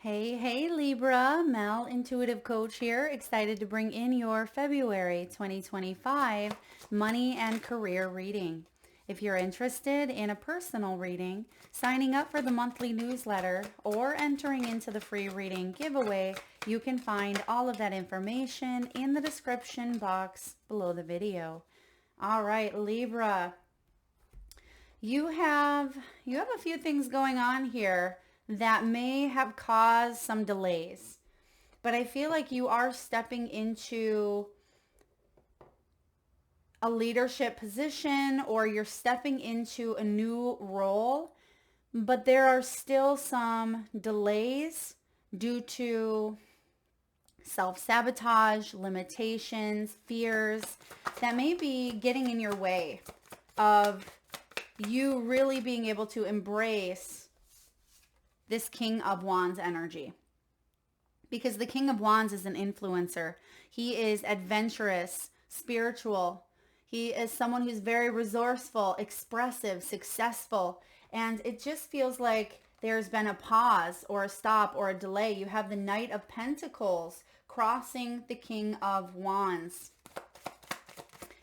Hey, Libra, Mel, Intuitive Coach here, excited to bring in your February 2025 money and career reading. If you're interested in a personal reading, signing up for the monthly newsletter, or entering into the free reading giveaway, you can find all of that information in the description box below the video. All right, Libra, you have a few things going on here that may have caused some delays. But I feel like you are stepping into a leadership position or you're stepping into a new role, but there are still some delays due to self-sabotage, limitations, fears that may be getting in your way of you really being able to embrace this King of Wands energy. Because the King of Wands is an influencer. He is adventurous, spiritual. He is someone who's very resourceful, expressive, successful. And it just feels like there's been a pause or a stop or a delay. You have the Knight of Pentacles crossing the King of Wands.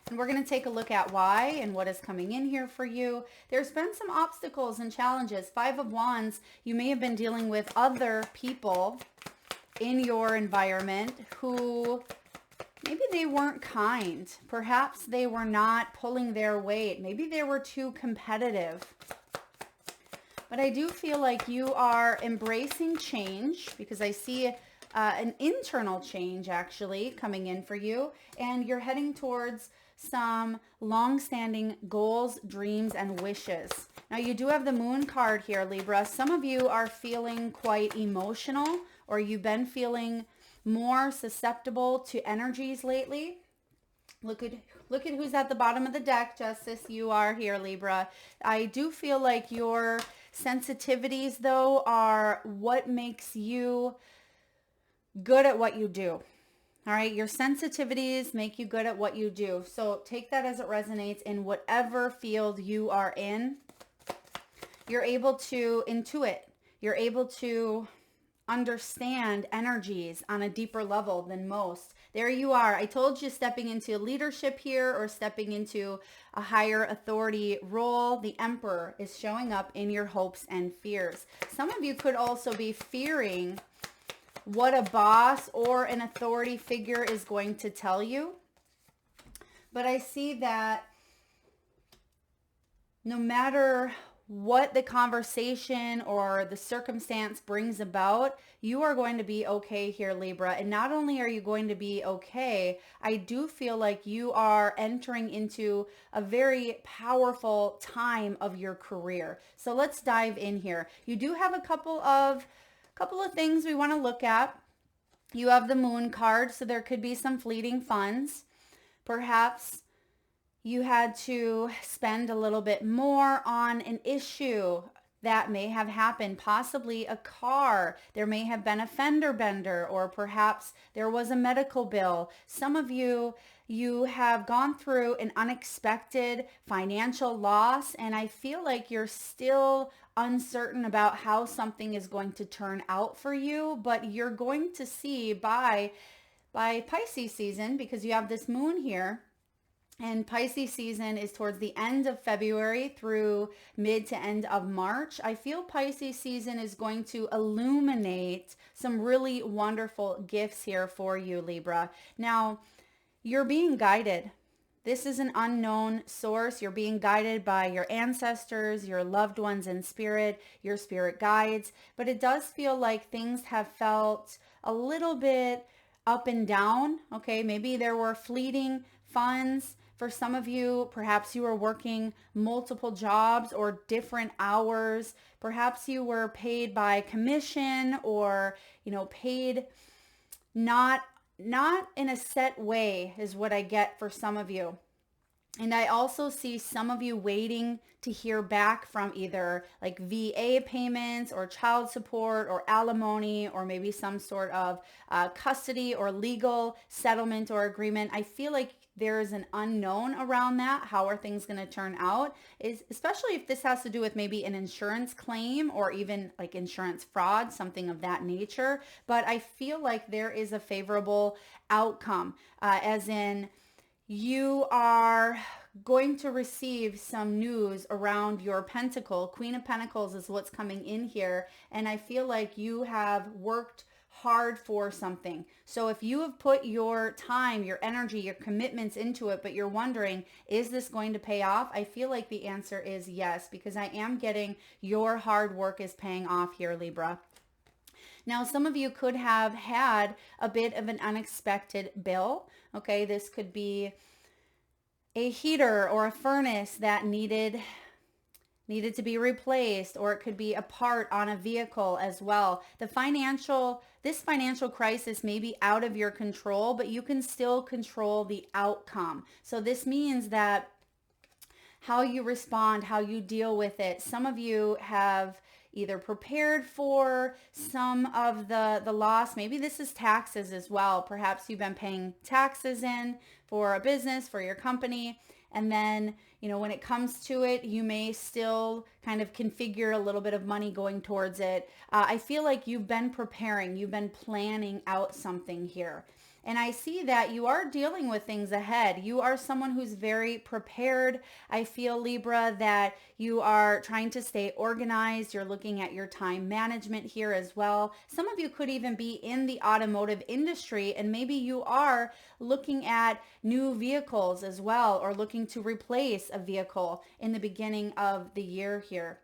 And we're going to take a look at why and what is coming in here for you. There's been some obstacles and challenges. Five of Wands, you may have been dealing with other people in your environment who maybe they weren't kind. Perhaps they were not pulling their weight. Maybe they were too competitive. But I do feel like you are embracing change because I see an internal change actually coming in for you. And you're heading towards some long-standing goals, dreams, and wishes. Now you do have the Moon card here, Libra. Some of you are feeling quite emotional, or you've been feeling more susceptible to energies lately. Look at who's at the bottom of the deck, Justice. You are here, Libra. I do feel like your sensitivities, though, are what makes you good at what you do. All right, your sensitivities make you good at what you do. So take that as it resonates in whatever field you are in. You're able to intuit. You're able to understand energies on a deeper level than most. There you are. I told you, stepping into leadership here or stepping into a higher authority role. The Emperor is showing up in your hopes and fears. Some of you could also be fearing what a boss or an authority figure is going to tell you. But I see that no matter what the conversation or the circumstance brings about, you are going to be okay here, Libra. And not only are you going to be okay, I do feel like you are entering into a very powerful time of your career. So let's dive in here. You do have a couple of things we want to look at. You have the Moon card, so there could be some fleeting funds. Perhaps you had to spend a little bit more on an issue that may have happened, possibly a car. There may have been a fender bender, or perhaps there was a medical bill. Some of you have gone through an unexpected financial loss, and I feel like you're still uncertain about how something is going to turn out for you, but you're going to see by Pisces season, because you have this Moon here. And Pisces season is towards the end of February through mid to end of March. I feel Pisces season is going to illuminate some really wonderful gifts here for you, Libra. Now, you're being guided. This is an unknown source. You're being guided by your ancestors, your loved ones in spirit, your spirit guides. But it does feel like things have felt a little bit up and down. Okay, maybe there were fleeting funds. For some of you, perhaps you were working multiple jobs or different hours. Perhaps you were paid by commission or, paid not in a set way is what I get for some of you. And I also see some of you waiting to hear back from either like VA payments or child support or alimony or maybe some sort of custody or legal settlement or agreement. I feel like there is an unknown around that. How are things going to turn out? Is especially if this has to do with maybe an insurance claim or even like insurance fraud, something of that nature. But I feel like there is a favorable outcome, as in you are going to receive some news around your pentacle. Queen of Pentacles is what's coming in here. And I feel like you have worked hard for something. So if you have put your time, your energy, your commitments into it, but you're wondering, is this going to pay off? I feel like the answer is yes, because I am getting your hard work is paying off here, Libra. Now, some of you could have had a bit of an unexpected bill. Okay, this could be a heater or a furnace that needed to be replaced, or it could be a part on a vehicle as well. This financial crisis may be out of your control, but you can still control the outcome. So this means that how you respond, how you deal with it. Some of you have either prepared for some of the loss. Maybe this is taxes as well. Perhaps you've been paying taxes in for a business, for your company. And then, when it comes to it, you may still kind of configure a little bit of money going towards it. I feel like you've been preparing, you've been planning out something here. And I see that you are dealing with things ahead. You are someone who's very prepared. I feel, Libra, that you are trying to stay organized. You're looking at your time management here as well. Some of you could even be in the automotive industry, and maybe you are looking at new vehicles as well, or looking to replace a vehicle in the beginning of the year here.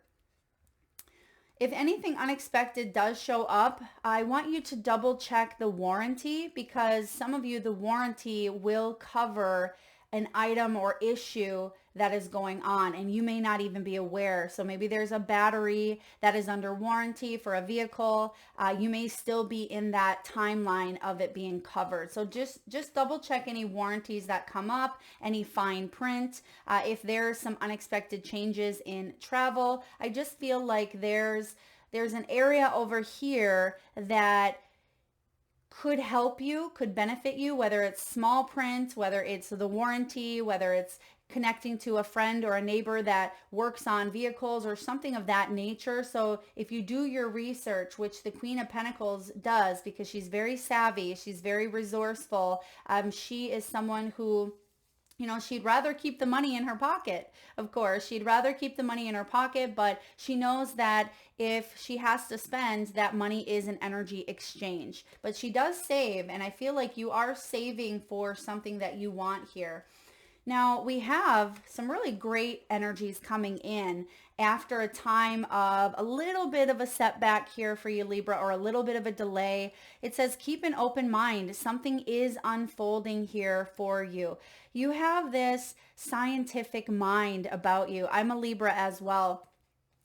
If anything unexpected does show up, I want you to double check the warranty, because some of you, the warranty will cover an item or issue that is going on and you may not even be aware. So maybe there's a battery that is under warranty for a vehicle. You may still be in that timeline of it being covered. So just double check any warranties that come up, any fine print. If there's some unexpected changes in travel, I just feel like there's an area over here that could help you, could benefit you, whether it's small print, whether it's the warranty, whether it's connecting to a friend or a neighbor that works on vehicles or something of that nature. So if you do your research, which the Queen of Pentacles does, because she's very savvy, she's very resourceful, she is someone who, she'd rather keep the money in her pocket. Of course, she'd rather keep the money in her pocket, but she knows that if she has to spend, that money is an energy exchange. But she does save, and I feel like you are saving for something that you want here. Now, we have some really great energies coming in after a time of a little bit of a setback here for you, Libra, or a little bit of a delay. It says keep an open mind. Something is unfolding here for you. You have this scientific mind about you. I'm a Libra as well.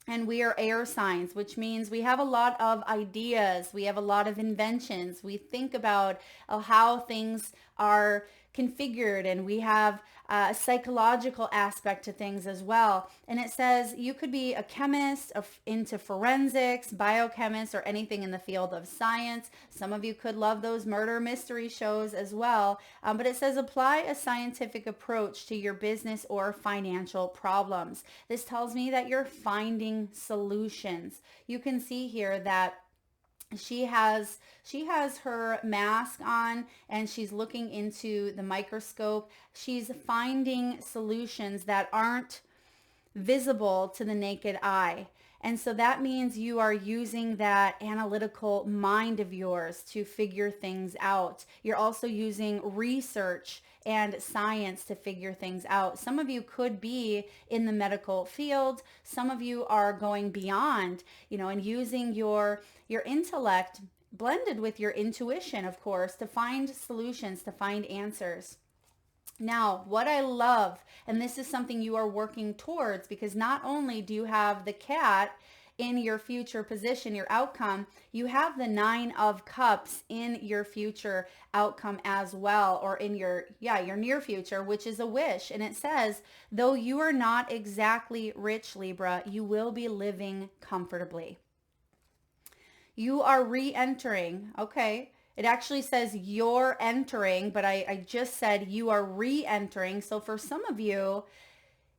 And we are air signs, which means we have a lot of ideas. We have a lot of inventions. We think about how things are configured, and we have a psychological aspect to things as well. And it says you could be a chemist into forensics, biochemist, or anything in the field of science. Some of you could love those murder mystery shows as well. But it says apply a scientific approach to your business or financial problems. This tells me that you're finding solutions. You can see here that she has her mask on and she's looking into the microscope. She's finding solutions that aren't visible to the naked eye. And so that means you are using that analytical mind of yours to figure things out. You're also using research and science to figure things out. Some of you could be in the medical field. Some of you are going beyond, and using your intellect blended with your intuition, of course, to find solutions, to find answers. Now, what I love, and this is something you are working towards, because not only do you have the cat in your future position, your outcome, you have the 9 of Cups in your future outcome as well, or in your near future, which is a wish. And it says, though you are not exactly rich, Libra, you will be living comfortably. You are re-entering, okay? It actually says you're entering, but I just said you are re-entering. So for some of you,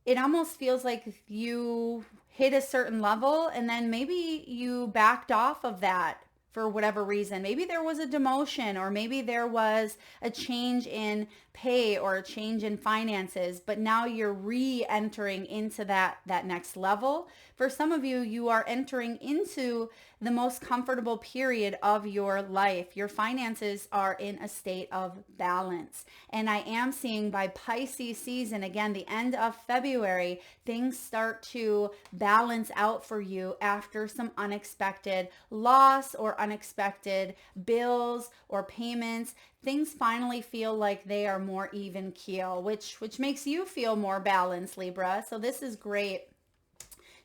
it almost feels like you hit a certain level and then maybe you backed off of that for whatever reason. Maybe there was a demotion, or maybe there was a change in pay or a change in finances, but now you're re-entering into that next level. For some of you, you are entering into the most comfortable period of your life. Your finances are in a state of balance. And I am seeing by Pisces season, again, the end of February, things start to balance out for you after some unexpected loss or unexpected bills or payments. Things finally feel like they are more even keel, which makes you feel more balanced, Libra. So this is great.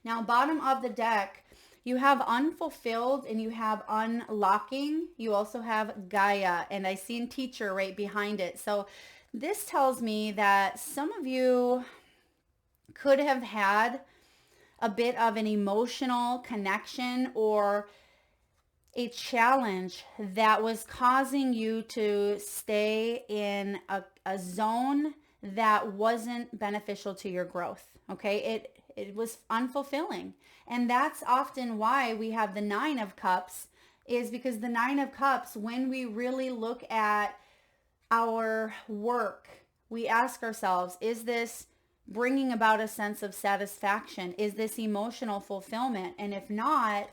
Now, bottom of the deck, you have unfulfilled and you have unlocking. You also have Gaia, and I seen teacher right behind it. So this tells me that some of you could have had a bit of an emotional connection or a challenge that was causing you to stay in a zone that wasn't beneficial to your growth. Okay, it was unfulfilling. And that's often why we have the Nine of Cups, is because the Nine of Cups, when we really look at our work, we ask ourselves, is this bringing about a sense of satisfaction? Is this emotional fulfillment? And if not,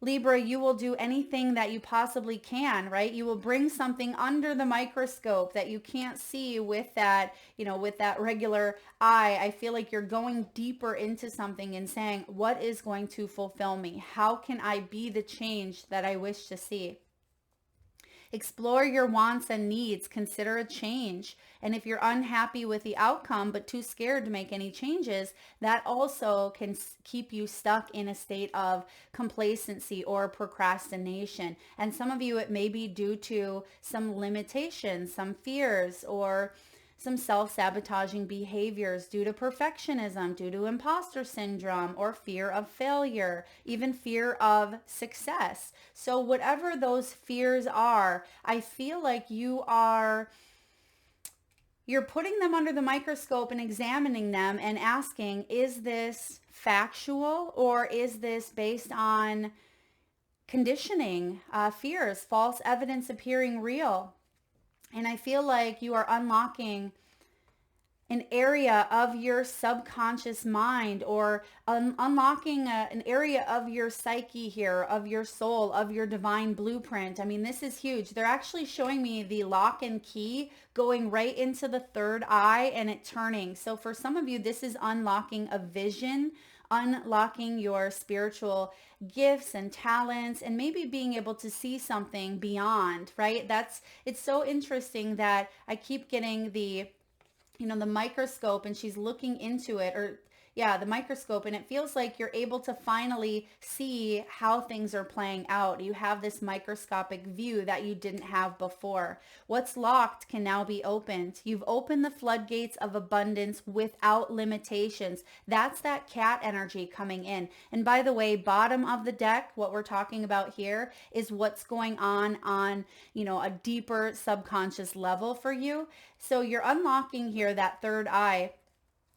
Libra, you will do anything that you possibly can, right? You will bring something under the microscope that you can't see with that, with that regular eye. I feel like you're going deeper into something and saying, what is going to fulfill me? How can I be the change that I wish to see? Explore your wants and needs. Consider a change. And if you're unhappy with the outcome but too scared to make any changes, that also can keep you stuck in a state of complacency or procrastination. And some of you, it may be due to some limitations, some fears, or some self-sabotaging behaviors due to perfectionism, due to imposter syndrome, or fear of failure, even fear of success. So whatever those fears are, I feel like you're putting them under the microscope and examining them and asking, is this factual or is this based on conditioning, fears, false evidence appearing real? And I feel like you are unlocking an area of your subconscious mind, or unlocking an area of your psyche here, of your soul, of your divine blueprint. I mean, this is huge. They're actually showing me the lock and key going right into the third eye and it turning. So for some of you, this is unlocking a vision, unlocking your spiritual gifts and talents, and maybe being able to see something beyond, right? It's so interesting that I keep getting the microscope, and she's looking into it, or the microscope, and it feels like you're able to finally see how things are playing out. You have this microscopic view that you didn't have before. What's locked can now be opened. You've opened the floodgates of abundance without limitations. That's that cat energy coming in. And by the way, bottom of the deck, what we're talking about here is what's going on a deeper subconscious level for you. So you're unlocking here that third eye.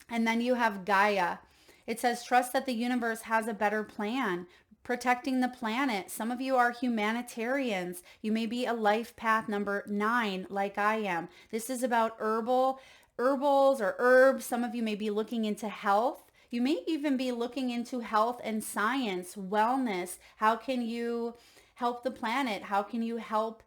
And then you have Gaia. It says, trust that the universe has a better plan, protecting the planet. Some of you are humanitarians. You may be a life path number 9, like I am. This is about herbals or herbs. Some of you may be looking into health. You may even be looking into health and science, wellness. How can you help the planet? How can you help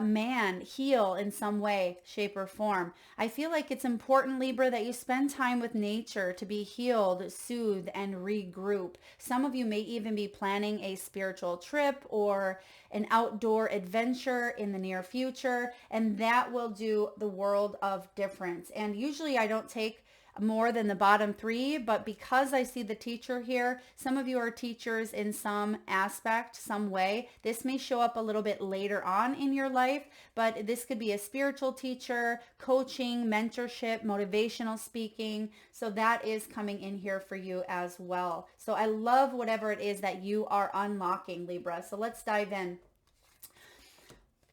man heal in some way, shape, or form? I feel like it's important, Libra, that you spend time with nature to be healed, soothe, and regroup. Some of you may even be planning a spiritual trip or an outdoor adventure in the near future, and that will do the world of difference. And usually I don't take more than the bottom 3, but because I see the teacher here, some of you are teachers in some aspect, some way. This may show up a little bit later on in your life, but this could be a spiritual teacher, coaching, mentorship, motivational speaking. So that is coming in here for you as well. So I love whatever it is that you are unlocking, Libra. So let's dive in.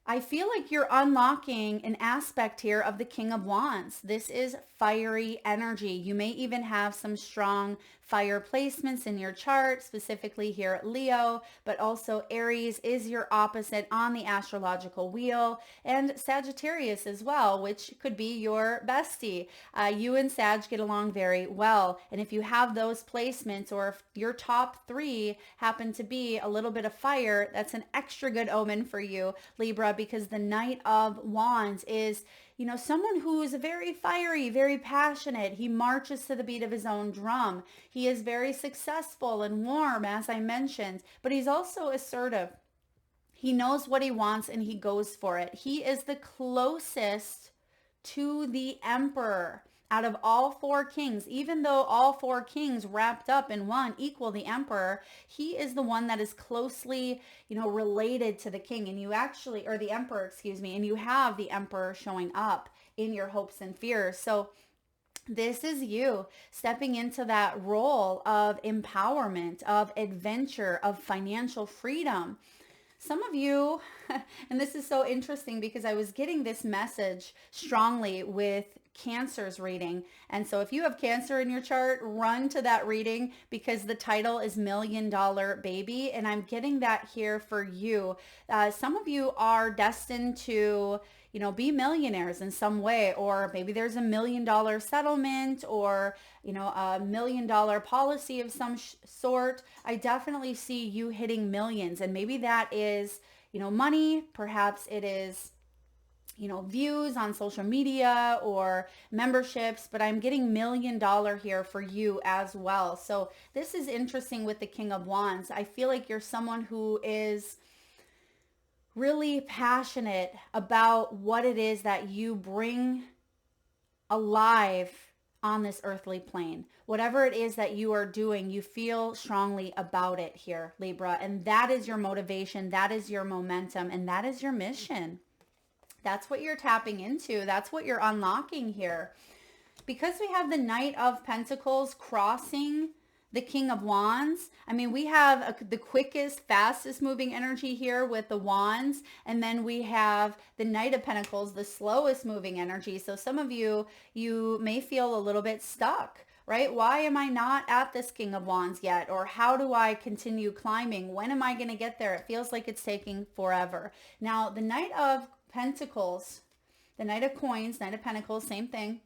I feel like you're unlocking an aspect here of the King of Wands. This is fiery energy. You may even have some strong fire placements in your chart, specifically here at Leo, but also Aries is your opposite on the astrological wheel, and Sagittarius as well, which could be your bestie. You and Sag get along very well. And if you have those placements, or if your top three happen to be a little bit of fire, that's an extra good omen for you, Libra, because the Knight of Wands is, someone who is very fiery, very passionate. He marches to the beat of his own drum. He is very successful and warm, as I mentioned, but he's also assertive. He knows what he wants and he goes for it. He is the closest to the Emperor out of all four kings. Even though all four kings wrapped up in one equal the Emperor, he is the one that is closely, related to the king. And you actually, or the Emperor, excuse me, and you have the Emperor showing up in your hopes and fears. So this is you stepping into that role of empowerment, of adventure, of financial freedom. Some of you, and this is so interesting because I was getting this message strongly with Cancer's reading. And so if you have Cancer in your chart, run to that reading because the title is $1 Million Baby. And I'm getting that here for you. Some of you are destined to, be millionaires in some way, or maybe there's $1 million settlement, or, a $1 million policy of some sort. I definitely see you hitting millions, and maybe that is, money. Perhaps it is, views on social media or memberships, but I'm getting $1 million here for you as well. So this is interesting with the King of Wands. I feel like you're someone who is really passionate about what it is that you bring alive on this earthly plane. Whatever it is that you are doing, you feel strongly about it here, Libra. And that is your motivation. That is your momentum. And that is your mission. That's what you're tapping into. That's what you're unlocking here. Because we have the Knight of Pentacles crossing the King of Wands. I mean, we have the quickest, fastest moving energy here with the Wands. And then we have the Knight of Pentacles, the slowest moving energy. So some of you may feel a little bit stuck, right? Why am I not at this King of Wands yet? Or how do I continue climbing? When am I going to get there? It feels like it's taking forever. Now, the Knight of Pentacles, the Knight of Coins, Knight of Pentacles, same thing.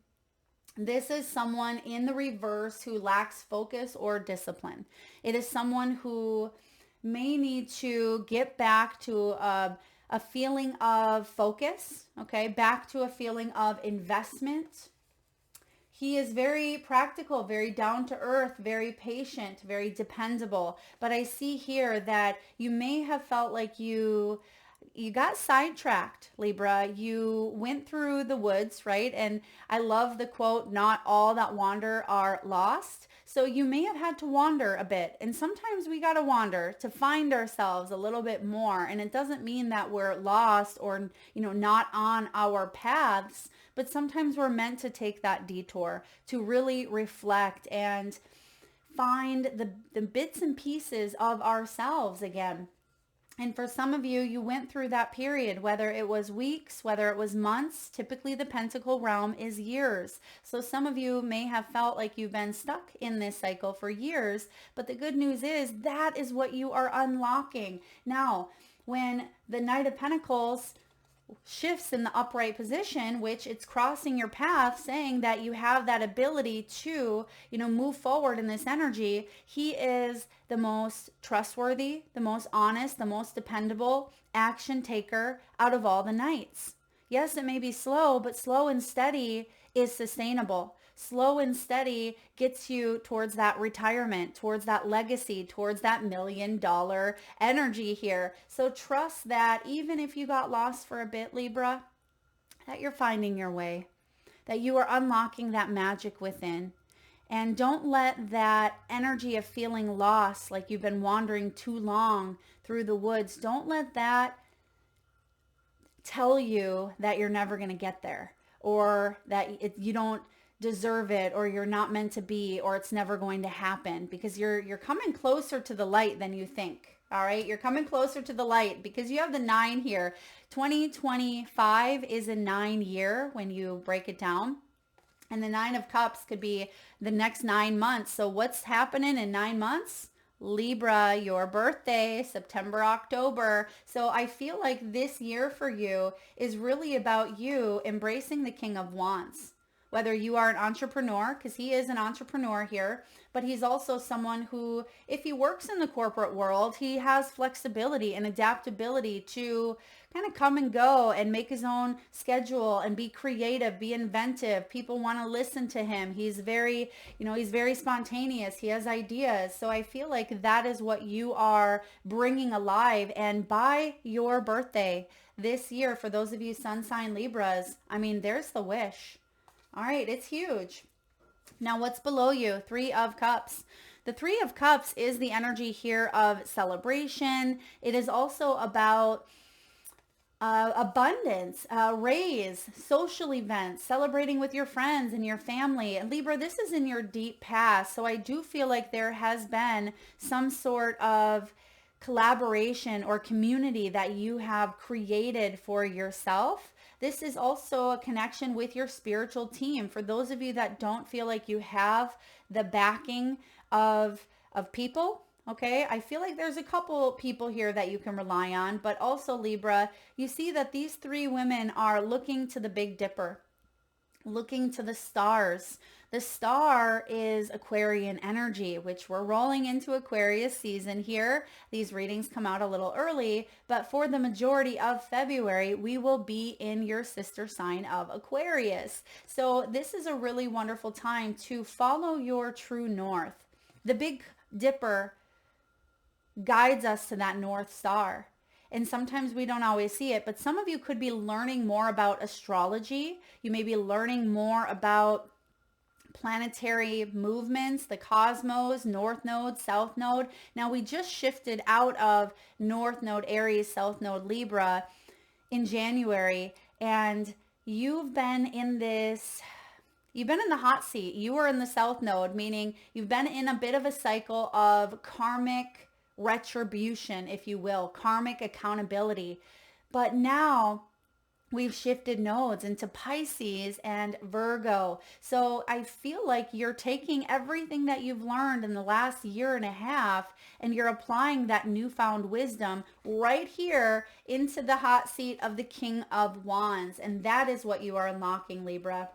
This is someone in the reverse who lacks focus or discipline. It is someone who may need to get back to a feeling of focus, okay? Back to a feeling of investment. He is very practical, very down to earth, very patient, very dependable. But I see here that you may have felt like you got sidetracked, Libra. You went through the woods, right? And I love the quote, not all that wander are lost. So you may have had to wander a bit. And sometimes we got to wander to find ourselves a little bit more. And it doesn't mean that we're lost or, not on our paths, but sometimes we're meant to take that detour to really reflect and find the bits and pieces of ourselves again. And for some of you, you went through that period, whether it was weeks, whether it was months. Typically, the Pentacle realm is years. So some of you may have felt like you've been stuck in this cycle for years. But the good news is that is what you are unlocking. Now, when the Knight of Pentacles shifts in the upright position, which it's crossing your path, saying that you have that ability to, move forward in this energy. He is the most trustworthy, the most honest, the most dependable action taker out of all the knights. Yes, it may be slow, but slow and steady is sustainable. Slow and steady gets you towards that retirement, towards that legacy, towards that $1 million energy here. So trust that even if you got lost for a bit, Libra, that you're finding your way, that you are unlocking that magic within. And don't let that energy of feeling lost, like you've been wandering too long through the woods, don't let that tell you that you're never going to get there, or that you don't deserve it, or you're not meant to be, or it's never going to happen, because you're coming closer to the light than you think. All right, you're coming closer to the light because you have the 9 here. 2025 is a 9 year when you break it down. And the 9 of Cups could be the next 9 months. So what's happening in 9 months? Libra, your birthday, September, October. So I feel like this year for you is really about you embracing the King of Wands. Whether you are an entrepreneur, because he is an entrepreneur here, but he's also someone who, if he works in the corporate world, he has flexibility and adaptability to kind of come and go and make his own schedule and be creative, be inventive. People want to listen to him. He's very, he's very spontaneous. He has ideas. So I feel like that is what you are bringing alive. And by your birthday this year, for those of you sun sign Libras, I mean, there's the wish. All right, it's huge. Now, what's below you? 3 of Cups. The 3 of Cups is the energy here of celebration. It is also about abundance, raise, social events, celebrating with your friends and your family. And Libra, this is in your deep past. So I do feel like there has been some sort of collaboration or community that you have created for yourself. This is also a connection with your spiritual team. For those of you that don't feel like you have the backing of people, okay, I feel like there's a couple people here that you can rely on. But also, Libra, you see that these 3 women are looking to the Big Dipper, looking to the stars. The star is Aquarian energy, which we're rolling into Aquarius season here. These readings come out a little early, but for the majority of February, we will be in your sister sign of Aquarius. So this is a really wonderful time to follow your true north. The Big Dipper guides us to that North Star. And sometimes we don't always see it, but some of you could be learning more about astrology. You may be learning more about planetary movements, the cosmos, North Node, South Node. Now we just shifted out of North Node Aries, South Node Libra in January, and you've been in the hot seat. You were in the South Node, meaning you've been in a bit of a cycle of karmic retribution, if you will, karmic accountability. But now we've shifted nodes into Pisces and Virgo. So I feel like you're taking everything that you've learned in the last year and a half and you're applying that newfound wisdom right here into the hot seat of the King of Wands. And that is what you are unlocking, Libra.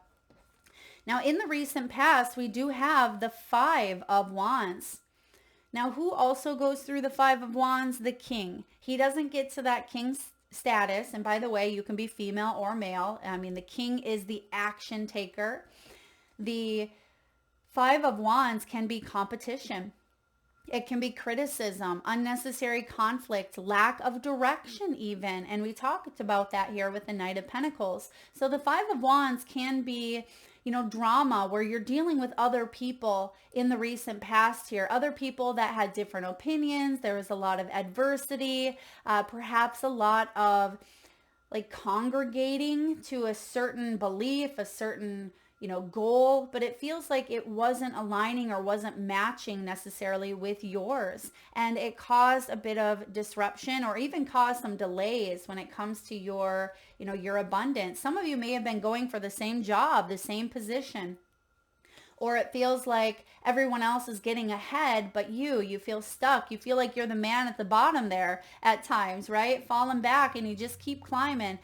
Now, in the recent past, we do have the 5 of Wands. Now, who also goes through the 5 of Wands? The King. He doesn't get to that King's status. And by the way, you can be female or male. I mean, the King is the action taker. The 5 of Wands can be competition. It can be criticism, unnecessary conflict, lack of direction even. And we talked about that here with the Knight of Pentacles. So the 5 of Wands can be, drama where you're dealing with other people in the recent past here, other people that had different opinions. There was a lot of adversity, perhaps a lot of like congregating to a certain belief, a certain, goal, but it feels like it wasn't aligning or wasn't matching necessarily with yours. And it caused a bit of disruption or even caused some delays when it comes to your, your abundance. Some of you may have been going for the same job, the same position, or it feels like everyone else is getting ahead, but you feel stuck. You feel like you're the man at the bottom there at times, right? Falling back and you just keep climbing.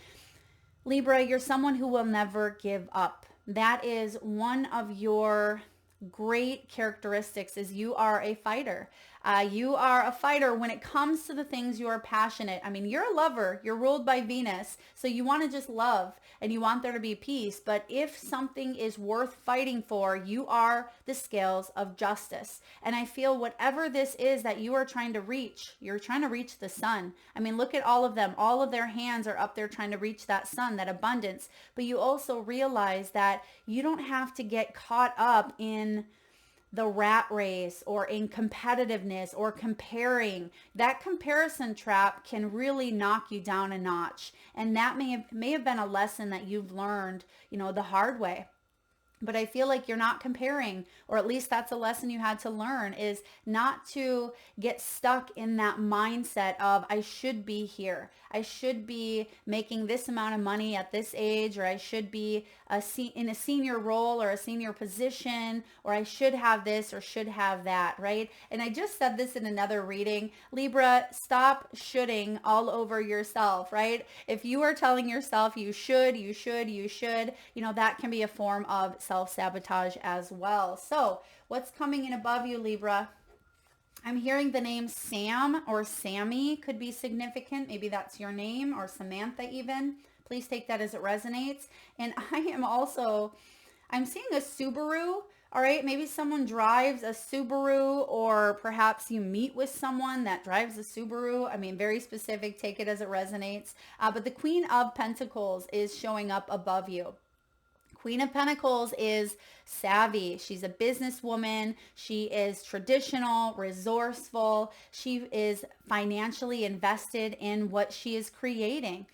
Libra, you're someone who will never give up. That is one of your great characteristics is you are a fighter. You are a fighter when it comes to the things you are passionate. I mean, you're a lover. You're ruled by Venus. So you want to just love and you want there to be peace. But if something is worth fighting for, you are the scales of justice. And I feel whatever this is that you are trying to reach, you're trying to reach the sun. I mean, look at all of them. All of their hands are up there trying to reach that sun, that abundance. But you also realize that you don't have to get caught up in the rat race or in competitiveness or comparing. That comparison trap can really knock you down a notch. And that may have been a lesson that you've learned, the hard way. But I feel like you're not comparing, or at least that's a lesson you had to learn, is not to get stuck in that mindset of I should be here. I should be making this amount of money at this age, or I should be in a senior role or a senior position, or I should have this or should have that, right? And I just said this in another reading. Libra, stop shoulding all over yourself, right? If you are telling yourself you should, that can be a form of self-sabotage as well. So what's coming in above you, Libra? I'm hearing the name Sam or Sammy could be significant. Maybe that's your name, or Samantha even. Please take that as it resonates. And I'm seeing a Subaru. All right, maybe someone drives a Subaru, or perhaps you meet with someone that drives a Subaru. I mean, very specific, take it as it resonates. But the Queen of Pentacles is showing up above you. Queen of Pentacles is savvy. She's a businesswoman. She is traditional, resourceful. She is financially invested in what she is creating.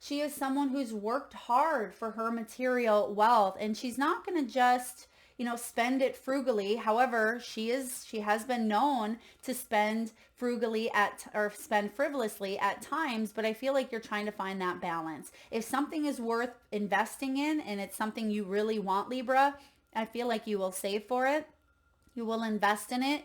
She is someone who's worked hard for her material wealth, and she's not going to just spend it frugally. However, she has been known to spend frivolously at times, but I feel like you're trying to find that balance. If something is worth investing in and it's something you really want, Libra, I feel like you will save for it. You will invest in it,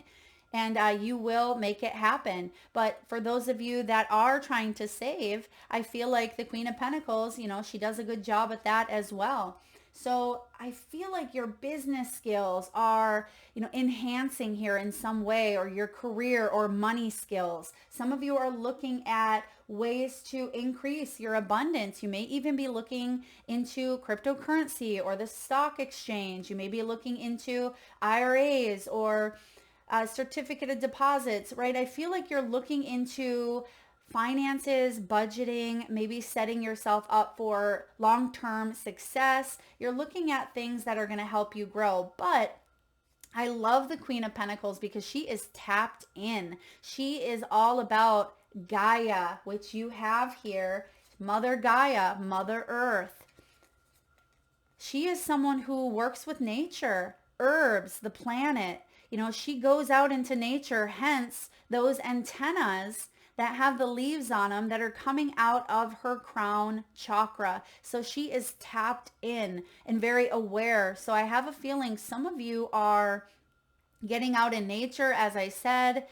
and you will make it happen. But for those of you that are trying to save, I feel like the Queen of Pentacles, she does a good job at that as well. So I feel like your business skills are, enhancing here in some way, or your career or money skills. Some of you are looking at ways to increase your abundance. You may even be looking into cryptocurrency or the stock exchange. You may be looking into IRAs or certificate of deposits, right? I feel like you're looking into finances, budgeting, maybe setting yourself up for long-term success. You're looking at things that are going to help you grow. But I love the Queen of Pentacles because she is tapped in. She is all about Gaia, which you have here, Mother Gaia, Mother Earth. She is someone who works with nature, herbs, the planet. She goes out into nature, hence those antennas that have the leaves on them that are coming out of her crown chakra. So she is tapped in and very aware. So I have a feeling some of you are getting out in nature. As I said,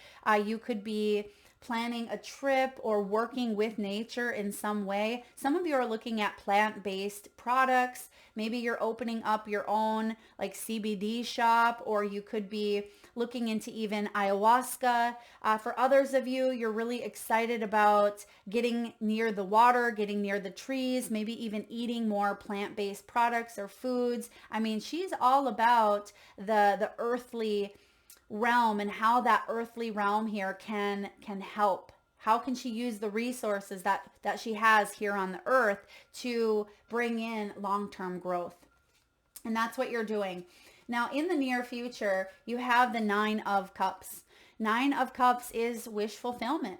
you could be planning a trip or working with nature in some way. Some of you are looking at plant-based products. Maybe you're opening up your own like CBD shop, or you could be looking into even ayahuasca. For others of you, you're really excited about getting near the water, getting near the trees, maybe even eating more plant-based products or foods. I mean, she's all about the earthly realm and how that earthly realm here can help. How can she use the resources that she has here on the earth to bring in long-term growth? And that's what you're doing. Now, in the near future, you have the Nine of Cups. Nine of Cups is wish fulfillment.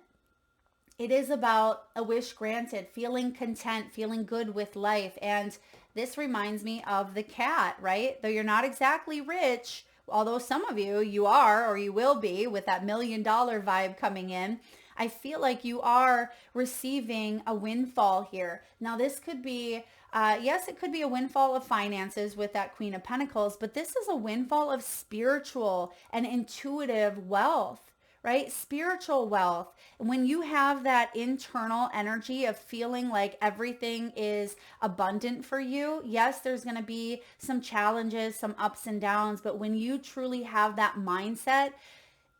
It is about a wish granted, feeling content, feeling good with life. And this reminds me of the cat, right? Though you're not exactly rich, although some of you are, or you will be, with that $1 million vibe coming in, I feel like you are receiving a windfall here. Now, this could be, yes, it could be a windfall of finances with that Queen of Pentacles, but this is a windfall of spiritual and intuitive wealth, right? Spiritual wealth. When you have that internal energy of feeling like everything is abundant for you, yes, there's going to be some challenges, some ups and downs, but when you truly have that mindset,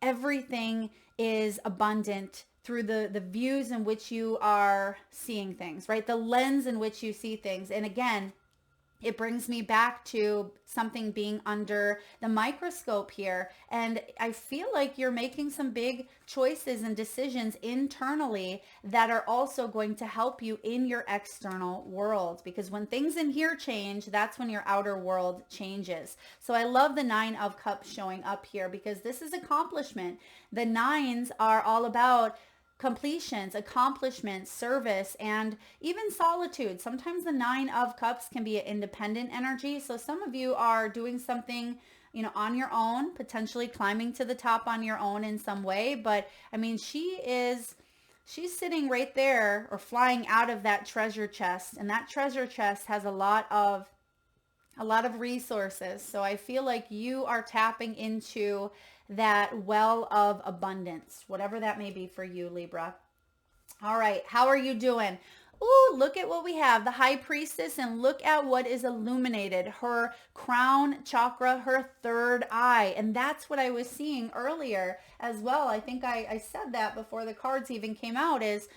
everything is abundant through the views in which you are seeing things, right? The lens in which you see things. And again, it brings me back to something being under the microscope here. And I feel like you're making some big choices and decisions internally that are also going to help you in your external world. Because when things in here change, that's when your outer world changes. So I love the Nine of Cups showing up here because this is accomplishment. The nines are all about completions, accomplishments, service, and even solitude. Sometimes the Nine of Cups can be an independent energy. So some of you are doing something, you know, on your own, potentially climbing to the top on your own in some way. But I mean, she's sitting right there or flying out of that treasure chest. And that treasure chest has a lot of resources. So I feel like you are tapping into that well of abundance, whatever that may be for you, Libra. All right, how are you doing? Ooh, look at what we have, the High Priestess, and look at what is illuminated, her crown chakra, her third eye. And that's what I was seeing earlier as well. I think I said that before the cards even came out, is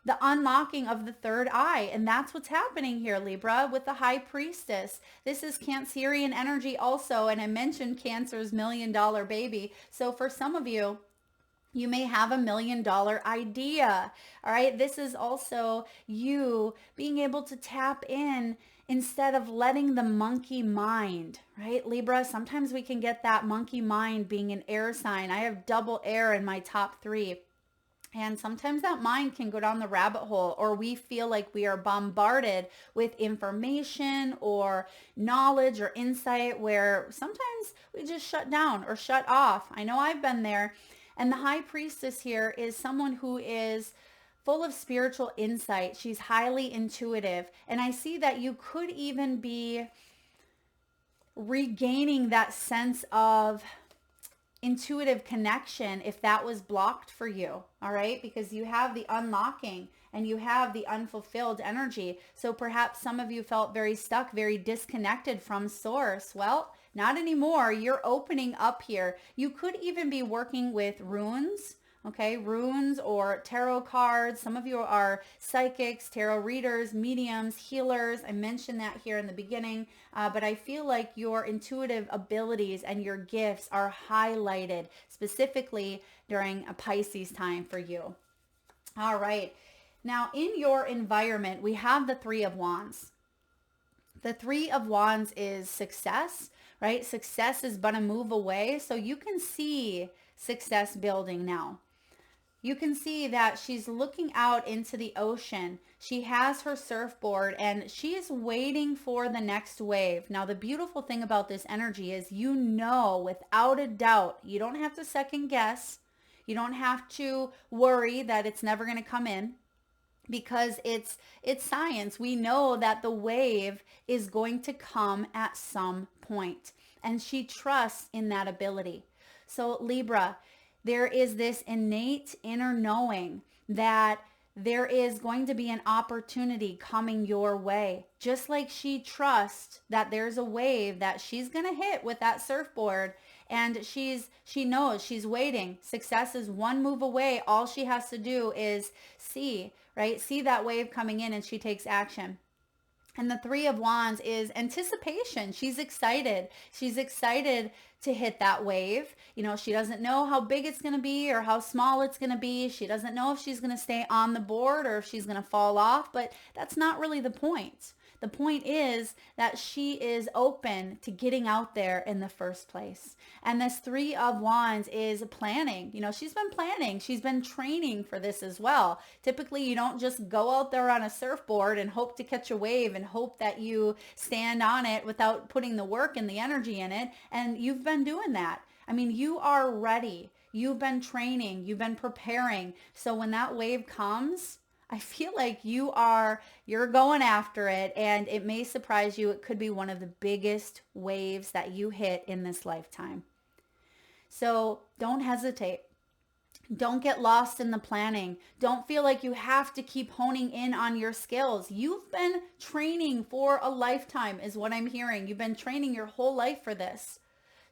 the unlocking of the third eye. And that's what's happening here, Libra, with the High Priestess. This is Cancerian energy also. And I mentioned Cancer's $1 million baby. So for some of you, you may have $1 million idea. All right. This is also you being able to tap in instead of letting the monkey mind, right? Libra, sometimes we can get that monkey mind being an air sign. I have double air in my top 3. And sometimes that mind can go down the rabbit hole, or we feel like we are bombarded with information or knowledge or insight where sometimes we just shut down or shut off. I know I've been there. And the High Priestess here is someone who is full of spiritual insight. She's highly intuitive. And I see that you could even be regaining that sense of intuitive connection if that was blocked for you. All right. Because you have the unlocking and you have the unfulfilled energy. So perhaps some of you felt very stuck, very disconnected from source. Well, not anymore. You're opening up here. You could even be working with runes. Okay, runes or tarot cards. Some of you are psychics, tarot readers, mediums, healers. I mentioned that here in the beginning, but I feel like your intuitive abilities and your gifts are highlighted specifically during a Pisces time for you. All right. Now, in your environment, we have the Three of Wands. The Three of Wands is success, right? Success is but a move away. So you can see success building now. You can see that she's looking out into the ocean. She has her surfboard and she is waiting for the next wave. Now, the beautiful thing about this energy is, you know, without a doubt, you don't have to second guess. You don't have to worry that it's never going to come in, because it's science. We know that the wave is going to come at some point, and she trusts in that ability. So Libra, there is this innate inner knowing that there is going to be an opportunity coming your way. Just like she trusts that there's a wave that she's going to hit with that surfboard, and she knows she's waiting. Success is one move away. All she has to do is see that wave coming in, and she takes action. And the Three of Wands is anticipation. She's excited. She's excited to hit that wave. You know, she doesn't know how big it's going to be or how small it's going to be. She doesn't know if she's going to stay on the board or if she's going to fall off, but that's not really the point. The point is that she is open to getting out there in the first place. And this Three of Wands is planning. You know, she's been planning. She's been training for this as well. Typically, you don't just go out there on a surfboard and hope to catch a wave and hope that you stand on it without putting the work and the energy in it. And you've been doing that. I mean, you are ready. You've been training. You've been preparing. So when that wave comes, I feel like you're going after it, and it may surprise you. It could be one of the biggest waves that you hit in this lifetime. So don't hesitate. Don't get lost in the planning. Don't feel like you have to keep honing in on your skills. You've been training for a lifetime is what I'm hearing. You've been training your whole life for this.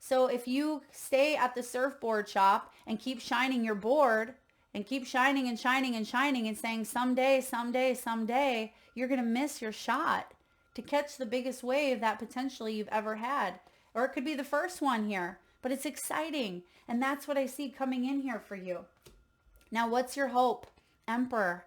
So if you stay at the surfboard shop and keep shining your board, and keep shining and shining and shining and saying someday, someday, someday, you're going to miss your shot to catch the biggest wave that potentially you've ever had. Or it could be the first one here, but it's exciting. And that's what I see coming in here for you. Now, what's your hope? Emperor.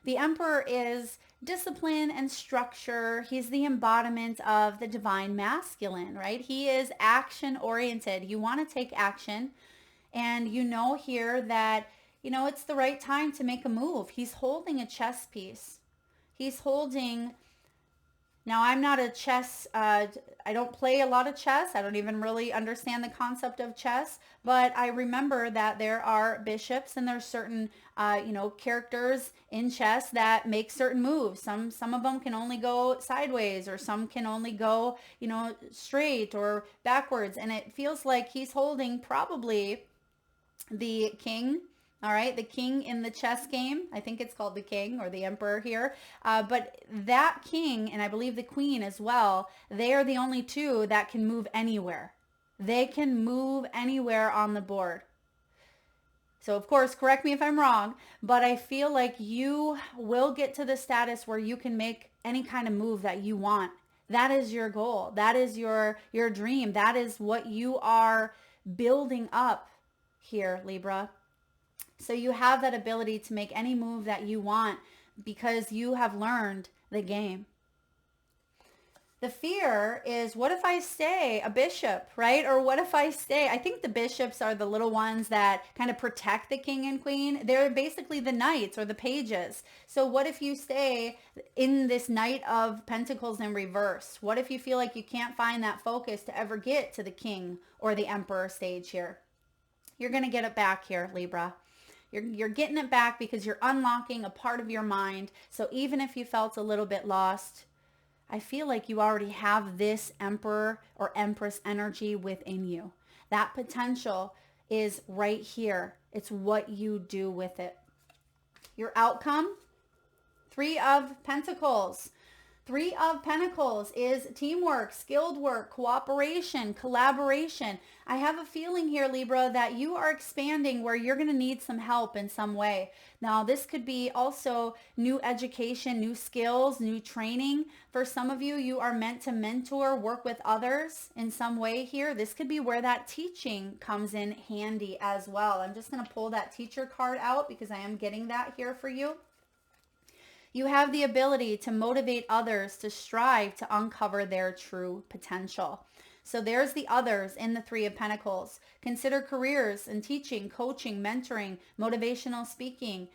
The Emperor is discipline and structure. He's the embodiment of the divine masculine, right? He is action oriented. You want to take action. And you know here that it's the right time to make a move. He's holding a chess piece. He's holding, now I'm not a chess, I don't play a lot of chess. I don't even really understand the concept of chess, but I remember that there are bishops and there's certain, characters in chess that make certain moves. Some of them can only go sideways, or some can only go, straight or backwards. And it feels like he's holding probably the king. All right, the king in the chess game. I think it's called the king or the emperor here. But that king, and I believe the queen as well, they are the only two that can move anywhere. They can move anywhere on the board. So of course, correct me if I'm wrong, but I feel like you will get to the status where you can make any kind of move that you want. That is your goal. That is your dream. That is what you are building up here, Libra. So you have that ability to make any move that you want because you have learned the game. The fear is, what if I stay a bishop, right? Or what if I stay? I think the bishops are the little ones that kind of protect the king and queen. They're basically the knights or the pages. So what if you stay in this Knight of Pentacles in reverse? What if you feel like you can't find that focus to ever get to the king or the emperor stage here? You're going to get it back here, Libra. You're getting it back because you're unlocking a part of your mind. So even if you felt a little bit lost, I feel like you already have this emperor or empress energy within you. That potential is right here. It's what you do with it. Your outcome, 3 of Pentacles. 3 of Pentacles is teamwork, skilled work, cooperation, collaboration. I have a feeling here, Libra, that you are expanding where you're going to need some help in some way. Now, this could be also new education, new skills, new training. For some of you, you are meant to mentor, work with others in some way here. This could be where that teaching comes in handy as well. I'm just going to pull that teacher card out because I am getting that here for you. You have the ability to motivate others to strive to uncover their true potential. So there's the others in the 3 of Pentacles. Consider careers in teaching, coaching, mentoring, motivational speaking.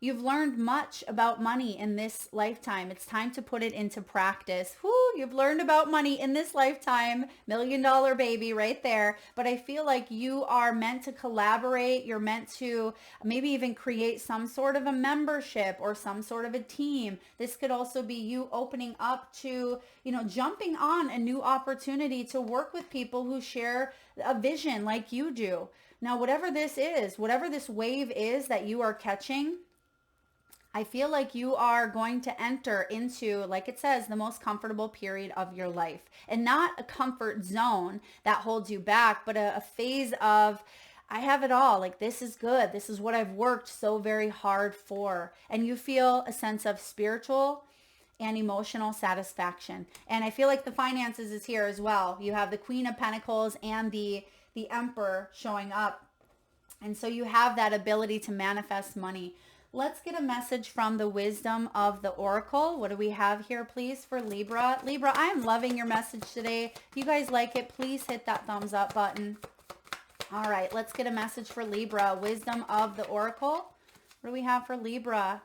You've learned much about money in this lifetime. It's time to put it into practice. Whoo, you've learned about money in this lifetime. $1 million baby right there. But I feel like you are meant to collaborate. You're meant to maybe even create some sort of a membership or some sort of a team. This could also be you opening up to, jumping on a new opportunity to work with people who share a vision like you do. Now, whatever this is, whatever this wave is that you are catching, I feel like you are going to enter into, like it says, the most comfortable period of your life. And not a comfort zone that holds you back, but a phase of, I have it all. Like, this is good. This is what I've worked so very hard for. And you feel a sense of spiritual and emotional satisfaction. And I feel like the finances is here as well. You have the Queen of Pentacles and the Emperor showing up. And so you have that ability to manifest money. Let's get a message from the wisdom of the Oracle. What do we have here, please, for Libra? Libra, I am loving your message today. If you guys like it, please hit that thumbs up button. All right, let's get a message for Libra. Wisdom of the Oracle. What do we have for Libra?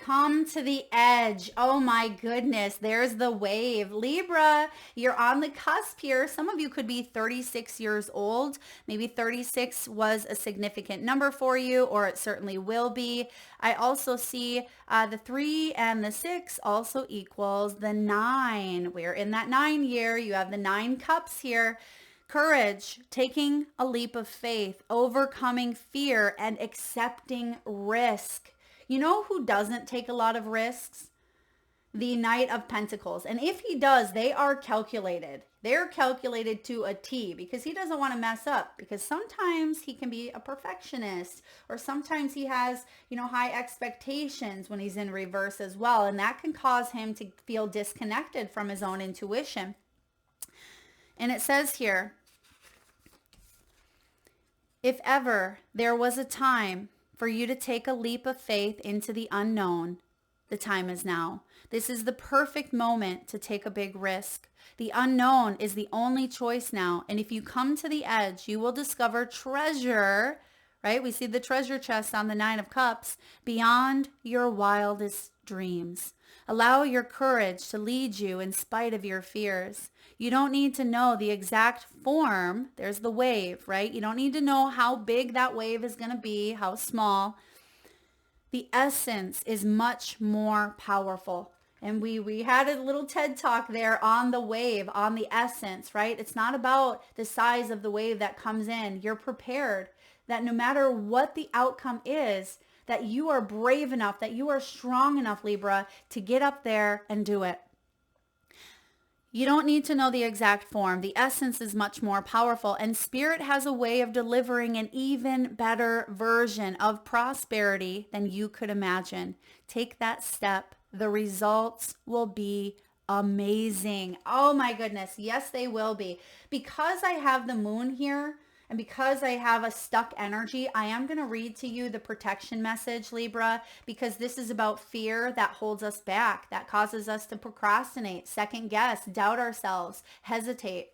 Come to the edge. Oh my goodness. There's the wave. Libra, you're on the cusp here. Some of you could be 36 years old. Maybe 36 was a significant number for you, or it certainly will be. I also see the 3 and the 6 also equals the 9. We're in that 9 year. You have the 9 cups here. Courage, taking a leap of faith, overcoming fear, and accepting risk. You know who doesn't take a lot of risks? The Knight of Pentacles. And if he does, they are calculated. They're calculated to a T because he doesn't want to mess up, because sometimes he can be a perfectionist, or sometimes he has, high expectations when he's in reverse as well. And that can cause him to feel disconnected from his own intuition. And it says here, if ever there was a time for you to take a leap of faith into the unknown, the time is now. This is the perfect moment to take a big risk. The unknown is the only choice now. And if you come to the edge, you will discover treasure, right? We see the treasure chest on the 9 of Cups, beyond your wildest dreams. Allow your courage to lead you in spite of your fears. You don't need to know the exact form. There's the wave, right? You don't need to know how big that wave is going to be, how small. The essence is much more powerful. And we had a little TED talk there on the wave, on the essence, right? It's not about the size of the wave that comes in. You're prepared that no matter what the outcome is, that you are brave enough, that you are strong enough, Libra, to get up there and do it. You don't need to know the exact form. The essence is much more powerful, and Spirit has a way of delivering an even better version of prosperity than you could imagine. Take that step. The results will be amazing. Oh my goodness. Yes, they will be. Because I have the moon here, and because I have a stuck energy, I am going to read to you the protection message, Libra, because this is about fear that holds us back, that causes us to procrastinate, second guess, doubt ourselves, hesitate.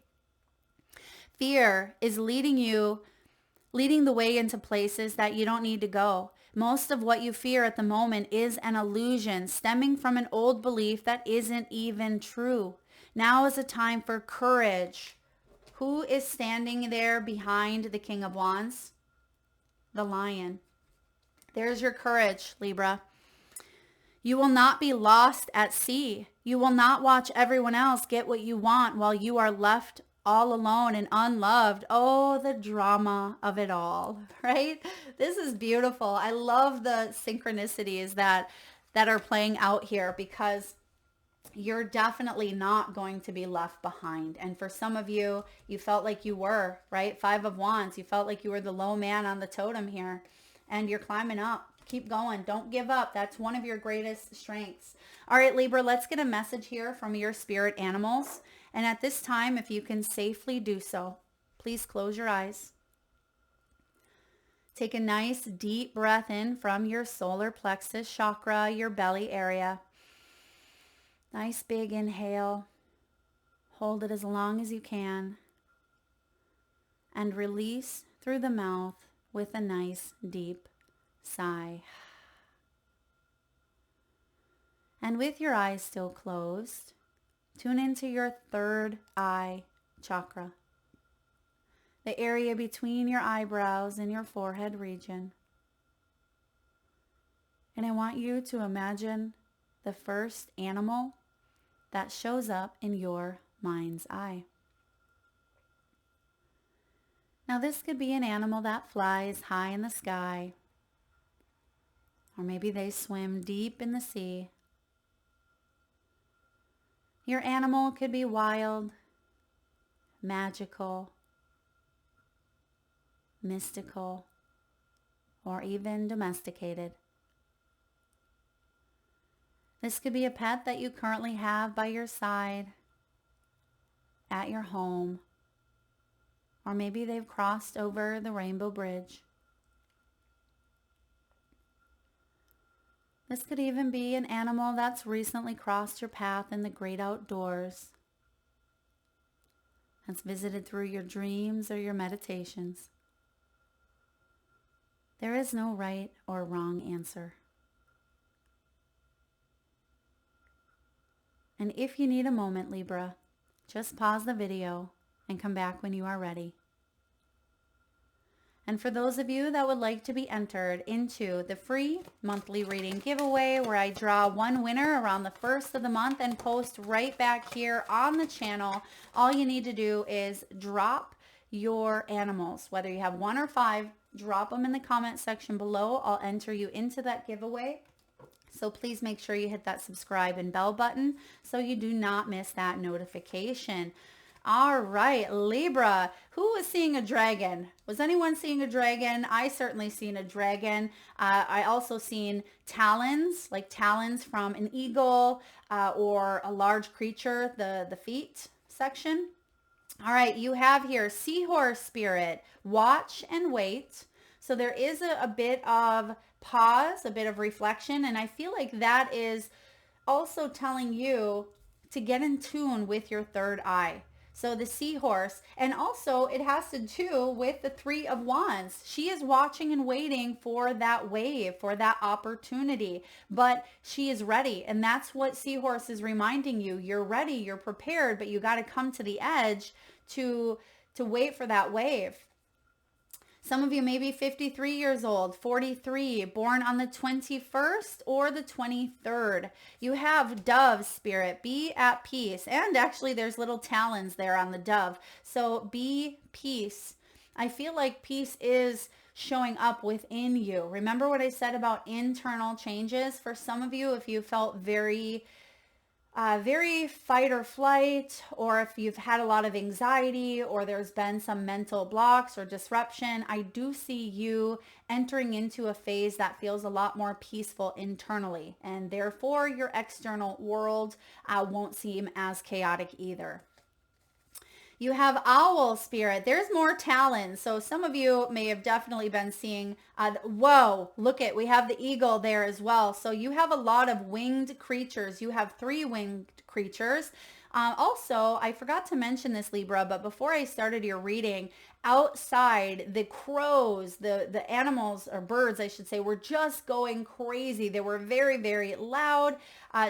Fear is leading the way into places that you don't need to go. Most of what you fear at the moment is an illusion stemming from an old belief that isn't even true. Now is a time for courage. Who is standing there behind the King of Wands? The Lion. There's your courage, Libra. You will not be lost at sea. You will not watch everyone else get what you want while you are left all alone and unloved. Oh, the drama of it all, right? This is beautiful. I love the synchronicities that are playing out here, because you're definitely not going to be left behind. And for some of you, you felt like you were, right? 5 of Wands, you felt like you were the low man on the totem here, and you're climbing up. Keep going. Don't give up. That's one of your greatest strengths. All right, Libra, let's get a message here from your spirit animals. And at this time, if you can safely do so, please close your eyes. Take a nice deep breath in from your solar plexus chakra, your belly area. Nice big inhale. Hold it as long as you can. And release through the mouth with a nice deep sigh. And with your eyes still closed, tune into your third eye chakra, the area between your eyebrows and your forehead region. And I want you to imagine the first animal that shows up in your mind's eye. Now this could be an animal that flies high in the sky, or maybe they swim deep in the sea. Your animal could be wild, magical, mystical, or even domesticated. This could be a pet that you currently have by your side, at your home, or maybe they've crossed over the Rainbow Bridge. This could even be an animal that's recently crossed your path in the great outdoors, that's visited through your dreams or your meditations. There is no right or wrong answer. And if you need a moment, Libra, just pause the video and come back when you are ready. And for those of you that would like to be entered into the free monthly reading giveaway, where I draw one winner around the first of the month and post right back here on the channel, all you need to do is drop your animals, whether you have 1 or 5, drop them in the comment section below. I'll enter you into that giveaway. So please make sure you hit that subscribe and bell button so you do not miss that notification. All right, Libra, who was seeing a dragon? Was anyone seeing a dragon? I certainly seen a dragon. I also seen talons, like talons from an eagle or a large creature, the feet section. All right, you have here seahorse spirit, watch and wait. So there is a bit of pause, a bit of reflection, and I feel like that is also telling you to get in tune with your third eye. So the seahorse, and also it has to do with the Three of Wands. She is watching and waiting for that wave, for that opportunity, but she is ready. And that's what seahorse is reminding you. You're ready, you're prepared, but you got to come to the edge to wait for that wave. Some of you may be 53 years old, 43, born on the 21st or the 23rd. You have dove spirit, be at peace. And actually there's little talons there on the dove. So be peace. I feel like peace is showing up within you. Remember what I said about internal changes? For some of you, if you felt very fight or flight, or if you've had a lot of anxiety or there's been some mental blocks or disruption, I do see you entering into a phase that feels a lot more peaceful internally, and therefore your external world won't seem as chaotic either. You have owl spirit. There's more talons. So some of you may have definitely been seeing, whoa, look at, we have the eagle there as well. So you have a lot of winged creatures. You have 3 winged creatures. Also, I forgot to mention this, Libra, but before I started your reading, outside, the crows, the animals, or birds, I should say, were just going crazy. They were very, very loud.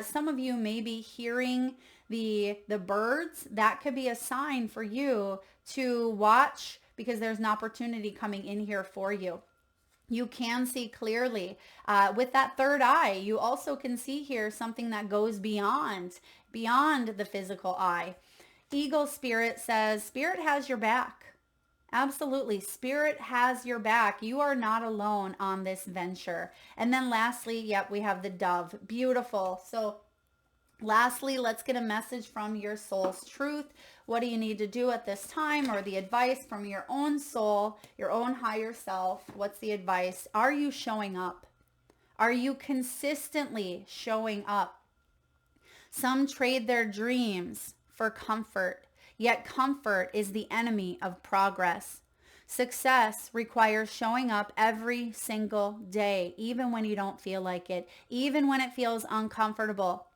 Some of you may be hearing the birds. That could be a sign for you to watch, because there's an opportunity coming in here for you. You can see clearly with that third eye. You also can see here something that goes beyond the physical eye. Eagle spirit says spirit has your back. Absolutely. Spirit has your back. You are not alone on this venture. And then lastly, yep, we have the dove. Beautiful. So lastly, let's get a message from your soul's truth. What do you need to do at this time, or the advice from your own soul, your own higher self? What's the advice? Are you showing up? Are you consistently showing up? Some trade their dreams for comfort, yet comfort is the enemy of progress. Success requires showing up every single day, even when you don't feel like it, even when it feels uncomfortable.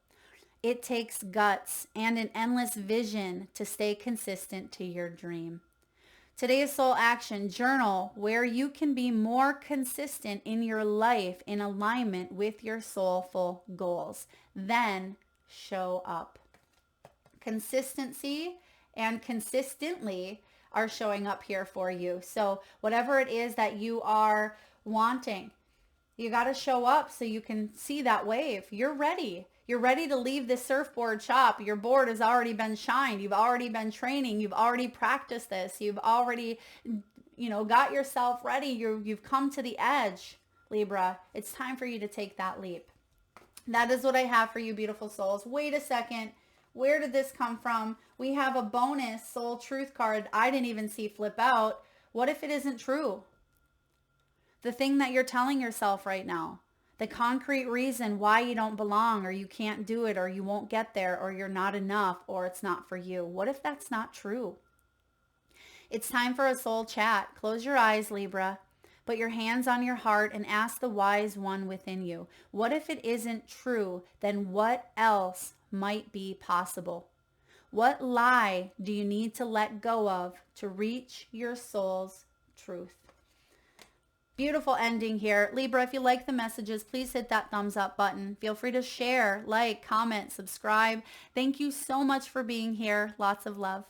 It takes guts and an endless vision to stay consistent to your dream. Today's soul action journal, where you can be more consistent in your life in alignment with your soulful goals. Then show up. Consistency and consistently are showing up here for you. So whatever it is that you are wanting, you got to show up so you can see that wave. You're ready. You're ready to leave the surfboard shop. Your board has already been shined. You've already been training. You've already practiced this. You've already, got yourself ready. You've come to the edge, Libra. It's time for you to take that leap. That is what I have for you, beautiful souls. Wait a second. Where did this come from? We have a bonus soul truth card I didn't even see flip out. What if it isn't true? The thing that you're telling yourself right now. The concrete reason why you don't belong, or you can't do it, or you won't get there, or you're not enough, or it's not for you. What if that's not true? It's time for a soul chat. Close your eyes, Libra. Put your hands on your heart and ask the wise one within you. What if it isn't true? Then what else might be possible? What lie do you need to let go of to reach your soul's truth? Beautiful ending here. Libra, if you like the messages, please hit that thumbs up button. Feel free to share, like, comment, subscribe. Thank you so much for being here. Lots of love.